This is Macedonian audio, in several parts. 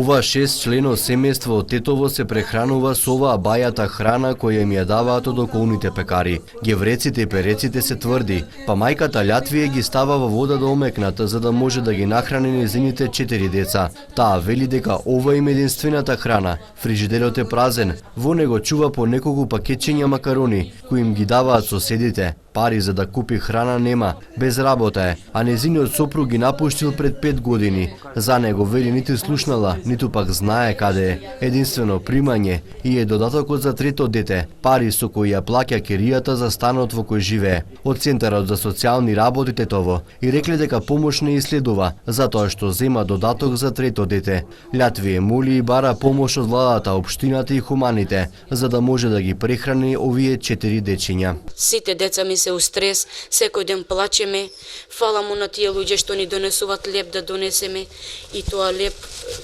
Ова 6-члено семејство од Тетово се прехранува со оваа бајата храна која им ја даваат од околните пекари. Гевреците и переците се тврди, па мајката Лјатвија ги става во вода да омекната за да може да ги нахрани незините 4 деца. Таа вели дека ова им е единствената храна. Фрижидерот е празен. Во него чува по неколку пакетчиња макарони кои им ги даваат соседите. Пари за да купи храна нема, без работа е, а незиниот сопруг ги напуштил пред 5 години. За него вели ниту слушнала, ниту пак знае каде е. Единствено примање и е додатокот за трето дете, пари со кои ја плаќа киријата за станот во кој живее. Од Центарот за социјални работи Тетово и рекле дека помош не иследува, затоа што зема додаток за трето дете. Лјатвија моли и бара помош од владата, општината и хуманите, за да може да ги прехрани овие 4 дечиња. Сите деца ми се у стрес, секој ден плачеме. Фала му на тие луѓе што ни донесуваат леп да донесеме и тоа леп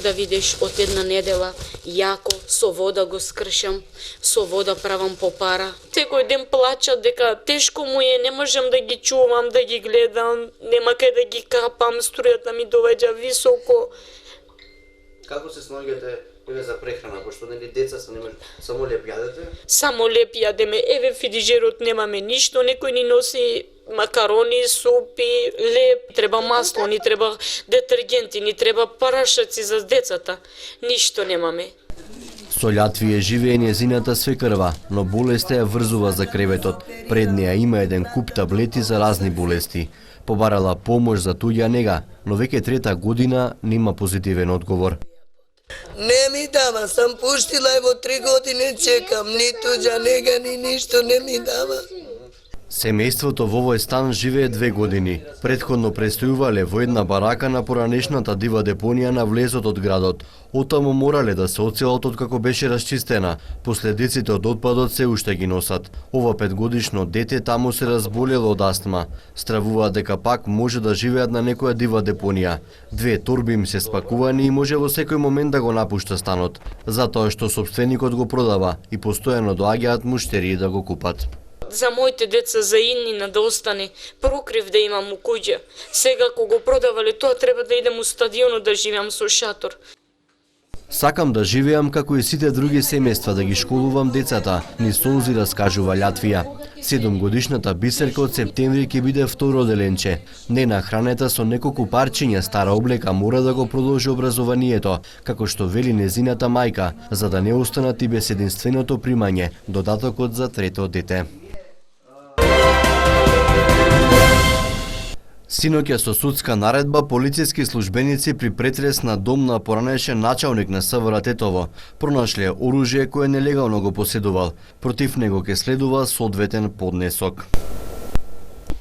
да видиш од една недела, јако, со вода го скршам, со вода правам по пара. Секој ден плачат дека тешко му е, не можам да ги чувам, да ги гледам, нема кај да ги капам, струјата ми довеѓа високо. Како се снаѓате за прехрана, пошто нели деца се нема, само леп јадете? Само леп јадеме, еве фрижерот немаме ништо, некој ни носи макарони, супи, леп, треба масло, ни треба детергенти, ни треба парашаци за децата. Ништо немаме. Со Лјатвија живее незината свекрва, но болеста ја врзува за креветот. Пред неја има еден куп таблети за разни болести. Побарала помош за туѓа нега, но веќе 3-та година нема позитивен одговор. Не ми дава, сам пуштила и во 3 години чекам, ни туѓа нега, ни ништо не ми дава. Семејството во овој стан живее 2 години. Претходно престојувале во една барака на поранешната дива депонија на влезот од градот. Оттаму морале да се оцелат откако беше расчистена. Последиците од отпадот се уште ги носат. Ова 5-годишно дете таму се разболело од астма. Стравуваат дека пак може да живеат на некоја дива депонија. 2 торби им се спакувани и може во секој момент да го напушта станот, затоа што собственикот го продава и постојано доаѓаат муштерии да го купат. За моите деца, за иннина да остане, прокрив да имам у куќа. Сега кога го продавале тоа, треба да идем у стадионот да живеам со шатор. Сакам да живеам како и сите други семејства, да ги школувам децата, ни солзи раскажува Лјатвија. 7-годишната Бисерка од септември ќе биде второ деленче. Ненахранета со неколку парчиња стара облека мора да го продолжи образованието, како што вели незината мајка, за да не останат и без единственото примање, додатокот за трето дете. Синоќа со судска наредба полициски службеници при претрес на дом на поранешен началник на СВР Тетово пронашле оружје кое нелегално го поседувал. Против него ќе следува соодветен поднесок.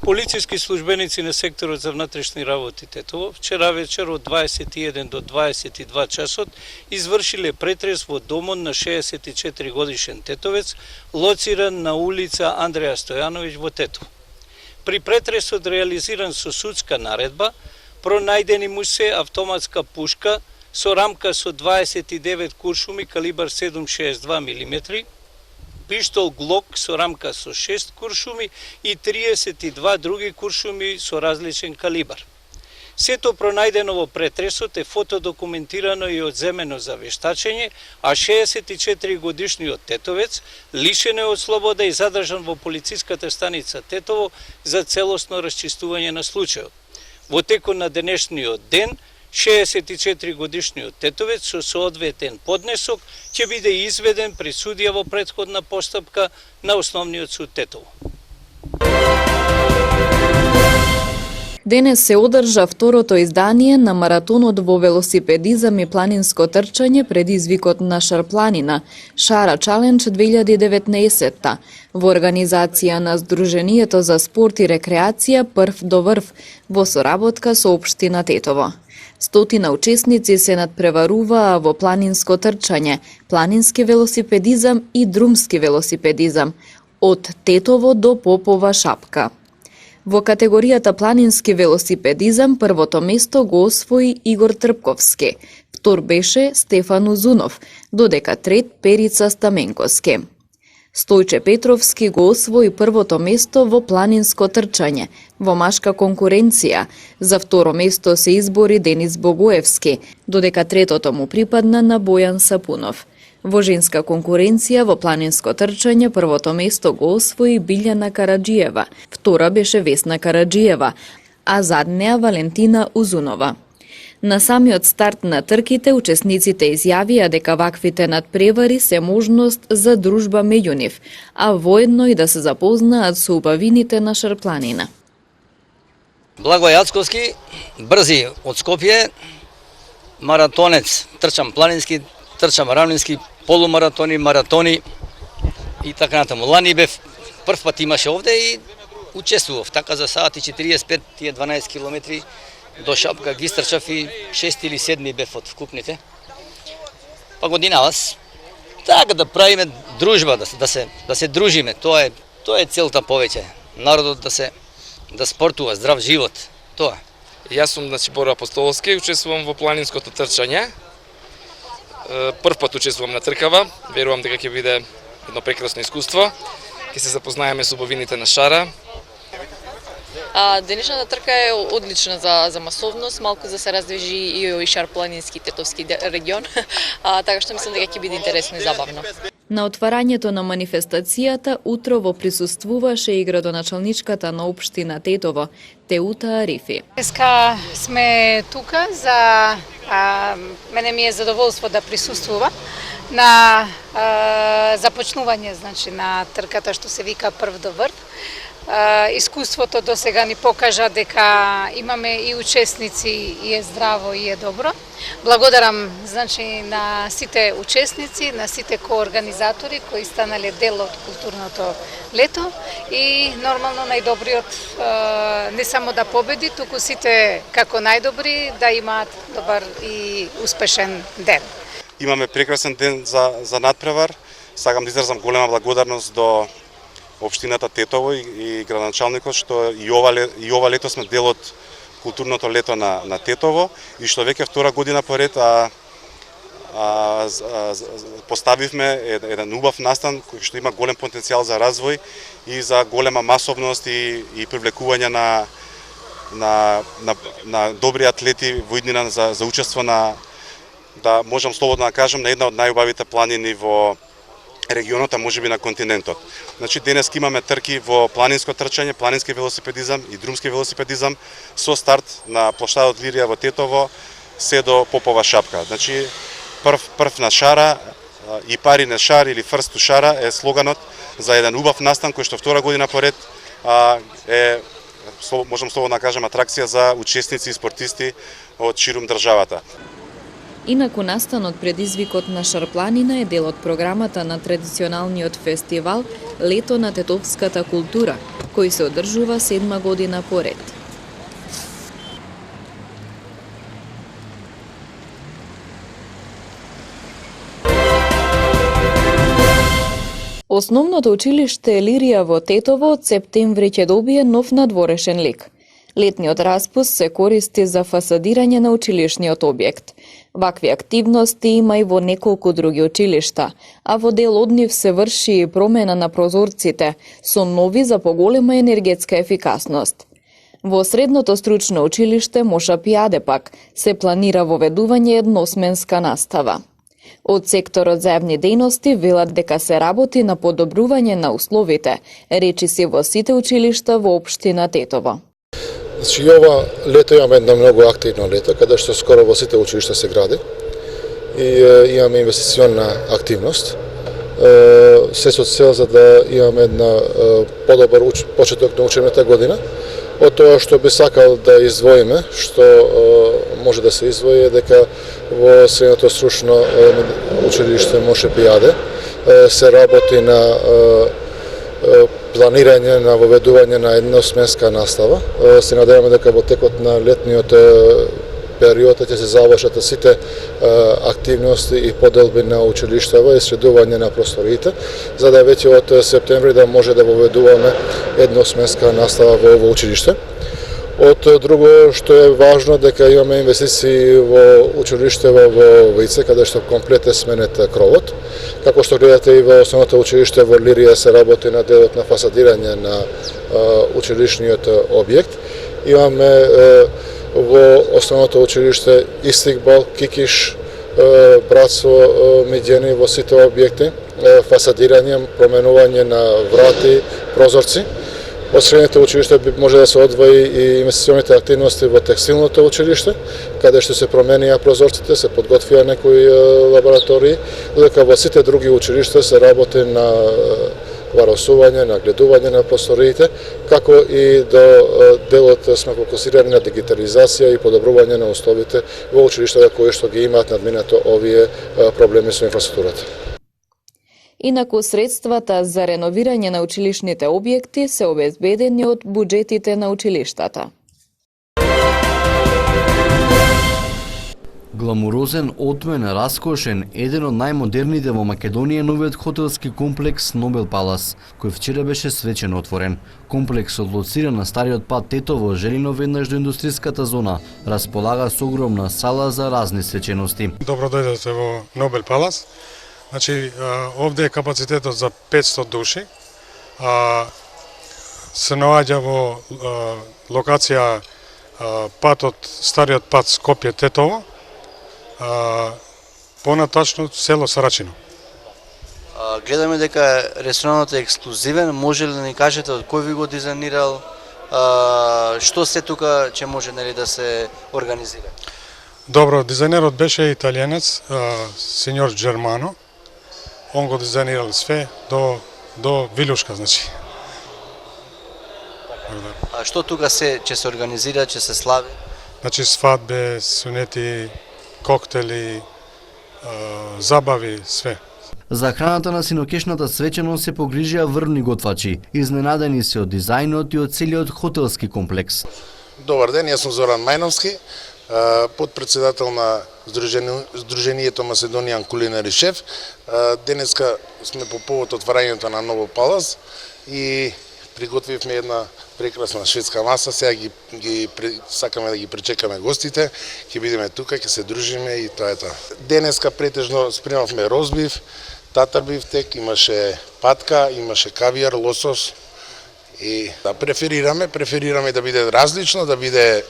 Полициски службеници на секторот за внатрешни работи Тетово вчера вечер од 21 до 22 часот извршиле претрес во домот на 64 годишен тетовец, лоциран на улица Андреја Стојановиќ во Тетово. При претресот реализиран со судска наредба, пронајдени му се автоматска пушка со рамка со 29 куршуми калибар 7,62 мм, пиштол Глок со рамка со 6 куршуми и 32 други куршуми со различен калибар. Сето пронајдено во претресот е фотодокументирано и одземено за вештачење, а 64 годишниот тетовец лишен е од слобода и задржан во полициската станица Тетово за целосно расчистување на случајот. Во текот на денешниот ден, 64 годишниот тетовец со соодветен поднесок ќе биде изведен пред судија во претходна постапка на Основниот суд Тетово. Денес се одржа второто издание на маратонот во велосипедизам и планинско трчање предизвикот на Шарпланина, Шара Чалендж 2019 во организација на Сдруженијето за спорт и рекреација Прв до врв во соработка со општина Тетово. 100 учесници се надпреваруваа во планинско трчање, планински велосипедизам и друмски велосипедизам од Тетово до Попова Шапка. Во категоријата планински велосипедизам првото место го освои Игор Трпковски, втор беше Стефан Узунов, додека трет Перица Стаменковски. Стојче Петровски го освои првото место во планинско трчање, во машка конкуренција. За второ место се избори Денис Богоевски, додека третото му припадна на Бојан Сапунов. Во женска конкуренција во планинско трчање првото место го освои Билјана Караджиева, втора беше Весна Караджиева, а зад неа Валентина Узунова. На самиот старт на трките, учесниците изјавија дека ваквите надпревари се можност за дружба меѓу нив, а воедно и да се запознаат со убавините на Шарпланина. Благој Јацковски, брзи од Скопје, маратонец, трчам планински, трчам равнински, полумаратони, маратони и така натаму. Лани бев прв пат имаше овде и учествував, така за сати 45, тие 12 километри до Шапка ги стрчав и 6 или 7 бев од вкупните. Па годинавас, така да правиме дружба, да се дружиме, тоа е целта повеќе. Народот да спортува, здрав живот, тоа. Јас сум Боро Апостолски, учествувам во планинското трчање. Прв пат учествувам на тркава, верувам дека ќе биде едно прекрасно искуство. Ќе се запознаеме со убавините на Шара. Денешната трка е одлична за масовност, малку за се раздвижи и овој Шар-планински тетовски регион, така што мислам дека ќе биде интересно и забавно. На отварањето на манифестацијата утрово присуствуваше и градоначалничката на општина Тетово, Теута Арифи. Днеска сме тука за мене ми е задоволство да присуствувам на започнување, значи на трката што се вика Прв до врв. Искуството до сега ни покажа дека имаме и учесници и е здраво и е добро. Благодарам значи на сите учесници, на сите коорганизатори кои станале дел од културното лето и нормално најдобриот не само да победи, туку сите како најдобри да имаат добар и успешен ден. Имаме прекрасен ден за надпревар. Сакам да изразам голема благодарност до општината Тетово и градоначалникот што и ова лето сме дел од културното лето на Тетово и што веќе втора година поред поставивме еден убав настан кој што има голем потенцијал за развој и за голема масовност и привлекување на добри атлети во иднина за учество да можам слободно да кажам на една од најубавите планини во регионот, а можеби на континентот. Значи денес имаме трки во планинско трчање, планински велосипедизам и друмски велосипедизам со старт на плоштадот Лирија во Тетово се до Попова Шапка. Значи прв на Шара и пари на Шар или First to Шара е слоганот за еден убав настан кој што втора година поред е можам слободно да кажам атракција за учесници и спортисти од ширум државата. Инаку настанот предизвикот на Шарпланина е дел од програмата на традиционалниот фестивал Лето на тетовската култура, кој се одржува 7 година поред. Основното училиште Лирија во Тетово од септември ќе добие нов надворешен лик. Летниот распуст се користи за фасадирање на училишниот објект. Вакви активности има и во неколку други училишта, а во дел од нив се врши и промена на прозорците, со нови за поголема енергетска ефикасност. Во средното стручно училиште Моша Пијаде пак се планира воведување едносменска настава. Од секторот за јавни дејности велат дека се работи на подобрување на условите, речиси во сите училишта во општина Тетово. Значи, ова лето имаме едно многу активно лето, каде што скоро во сите училишта се гради и имаме инвестиционна активност. Се со цел за да имаме една подобар почеток на учебната година. Од тоа што би сакал да издвоиме, што може да се издвои е дека во средното стручно училиште Моше Пијаде се работи на планирање на воведување на едносменска настава. Се надеваме дека во текот на летниот период ќе се завршат сите активности и поделби на училиштава и средување на просториите, за да веќе од септември да може да воведуваме едносменска настава во ово училиште. Од друго што е важно дека имаме инвестиции во училиштево во Вице, каде што комплет е сменет кровот. Како што гледате и во основното училиште во Лирија се работи на делот на фасадирање на училишниот објект. Имаме во основното училиште Истикбал, Кикиш, Братство, Миѓени во сите објекти, фасадирање, променување на врати, прозорци. Од средните училиште може да се одвои и инвестиционите активности во текстилното училиште, каде што се променија прозорците, се подготвија некои лаборатории, додека во сите други училишта се работи на варосување, на гледување на просториите, како и до делот сме фокусирани на дигитализација и подобрување на условите во училиштата кои што ги имаат надминато овие проблеми со инфраструктурата. Инаку средствата за реновирање на училишните објекти се обезбедени од буџетите на училиштата. Гламурозен, отмен, раскошен, еден од најмодерните во Македонија е новиот хотелски комплекс Нобел Палас, кој вчера беше свечено отворен. Комплексот лоциран на стариот пат Тетово, Желино веднаш до индустријската зона, располага со огромна сала за разни свечености. Добро дојдете во Нобел Палас. Значи, овде е капацитетот за 500 души. Се наоѓа во локација патот, стариот пат Скопје-Тетово, понатачно село Сарачино. Гледаме дека ресторанот е ексклузивен, може ли да ни кажете од кој ви го дизајнирал, што се тука ќе може да се организира? Добро, дизајнерот беше италијанец, сеньор Джермано. Он го дизајнирал све до вилушка, значи. Што тука ќе се организира, ќе се слави? Значи свадбе, сунети, коктели, забави, све. За храната на синокешната свеченост се погрижија врвни готвачи, изненадени се од дизајнот и од целиот хотелски комплекс. Добар ден, јас сум Зоран Мајновски, подпредседател на Сдруженијето Macedonian Culinary Chef. Денеска сме по повод отварањето на Нобел Палас и приготвивме една прекрасна шведска маса. Сега сакаме да ги пречекаме гостите, ќе бидеме тука, ќе се дружиме и тоа е тоа. Денеска претежно спремавме розбив, татар бифтек, имаше патка, имаше кавијар, лосос. И да преферираме да биде различно, да биде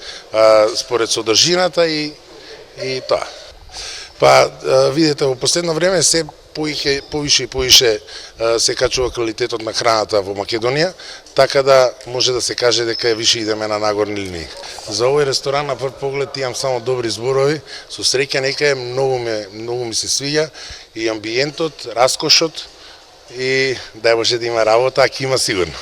според содржината и тоа. Па видите, во последно време се повише и повише се качува квалитетот на храната во Македонија, така да може да се каже дека више идеме на нагорни линии. За овој ресторан на прв поглед имам само добри зборови, со среќа нека многу ми се свиѓа и амбиентот, раскошот и дај Боже да има работа, а ќе има сигурно.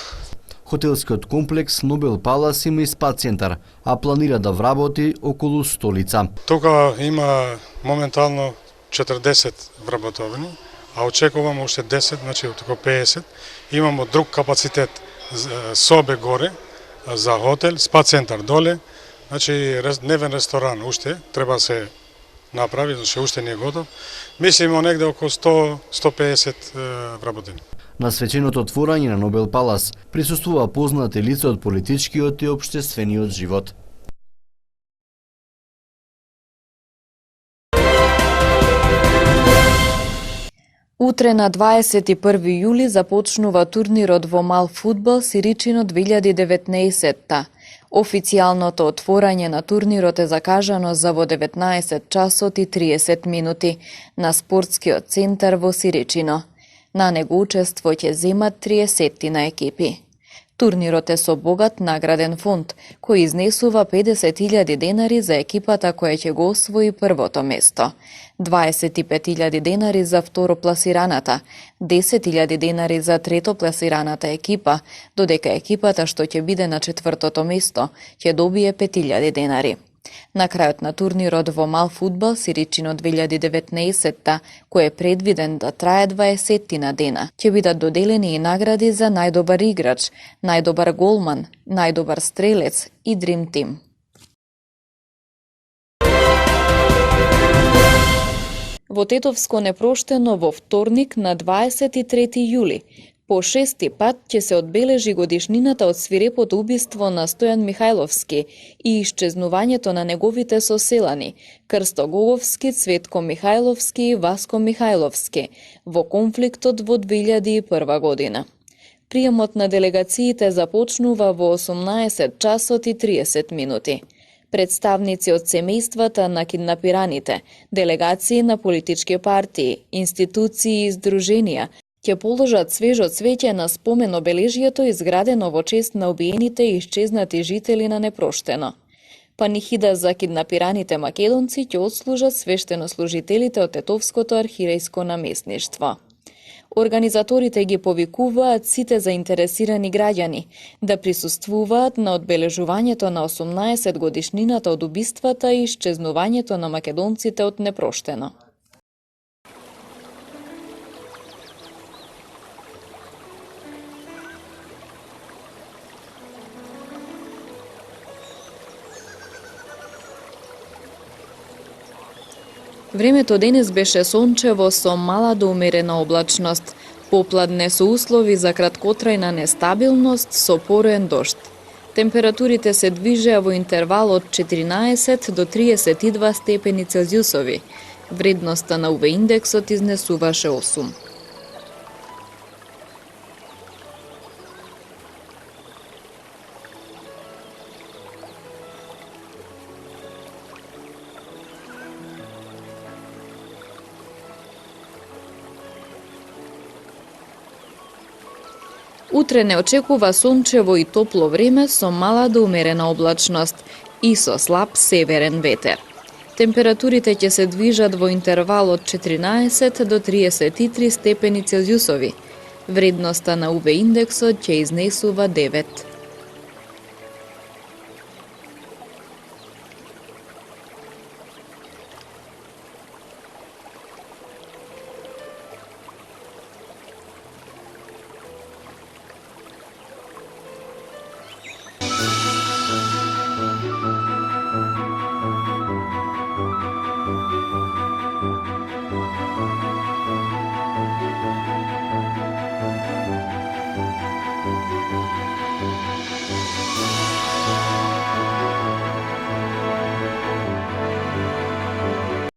Хотелскиот комплекс Нобел Палас има и спа центар, а планира да вработи околу 100 лица. Тука има моментално 40 вработувани, а очекувам уште 10, значи околу 50. Имамо друг капацитет, собе горе за хотел, спа центар доле, значи дневен ресторан уште треба се направи, значи уште не е готов. Мислимо негде околу 100-150 вработени. На свеченото отворање на Нобел Палас присуствува познати лица од политичкиот и општествениот живот. Утре на 21 јули започнува турнирот во мал фудбал Сиричино 2019-та. Официјалното отворање на турнирот е закажано за во 19 часот и 30 минути на спортскиот центар во Сиричино. На него учество ќе земат 30 на екипи. Турнирот е со богат награден фонд, кој изнесува 50.000 денари за екипата која ќе го освои првото место, 25.000 денари за второпласираната, 10.000 денари за третопласираната екипа, додека екипата што ќе биде на четвртото место ќе добие 5.000 денари. На крајот на турнирот во мал фудбал Сиричино 2019-та, кој е предвиден да трае 20 на дена, ќе бидат доделени и награди за најдобар играч, најдобар голман, најдобар стрелец и Dream Team. Во Тетовско непроштено во вторник на 23 јули, По 6-ти пат ќе се одбележи годишнината од свирепото убиство на Стојан Михајловски и исчезнувањето на неговите соселани Крсто Гоговски, Цветко Михајловски и Васко Михајловски во конфликтот во 2001 година. Приемот на делегациите започнува во 18 часот и 30 минути. Представници од семејствата на киднапираните, делегации на политички партии, институции и издруженија ќе положат свежо цвеќе на спомен обележјето изградено во чест на убиените и исчезнати жители на Непроштено. Панихида за киднапираните македонци ќе отслужат свештенослужителите од Тетовското архирејско наместништво. Организаторите ги повикуваат сите заинтересирани граѓани да присуствуваат на одбележувањето на 18 годишнината од убиствата и исчезнувањето на македонците од Непроштено. Времето денес беше сончево со мала до умерена облачност. Попладне со услови за краткотрајна нестабилност со пороен дожд. Температурите се движеа во интервал од 14 до 32 степени Целзиусови. Вредноста на UV индексот изнесуваше 8. Утре не очекува сончево и топло време со мала до умерена облачност и со слаб северен ветер. Температурите ќе се движат во интервал од 14 до 33 степени Целзиусови. Вредноста на UV индексот ќе изнесува 9.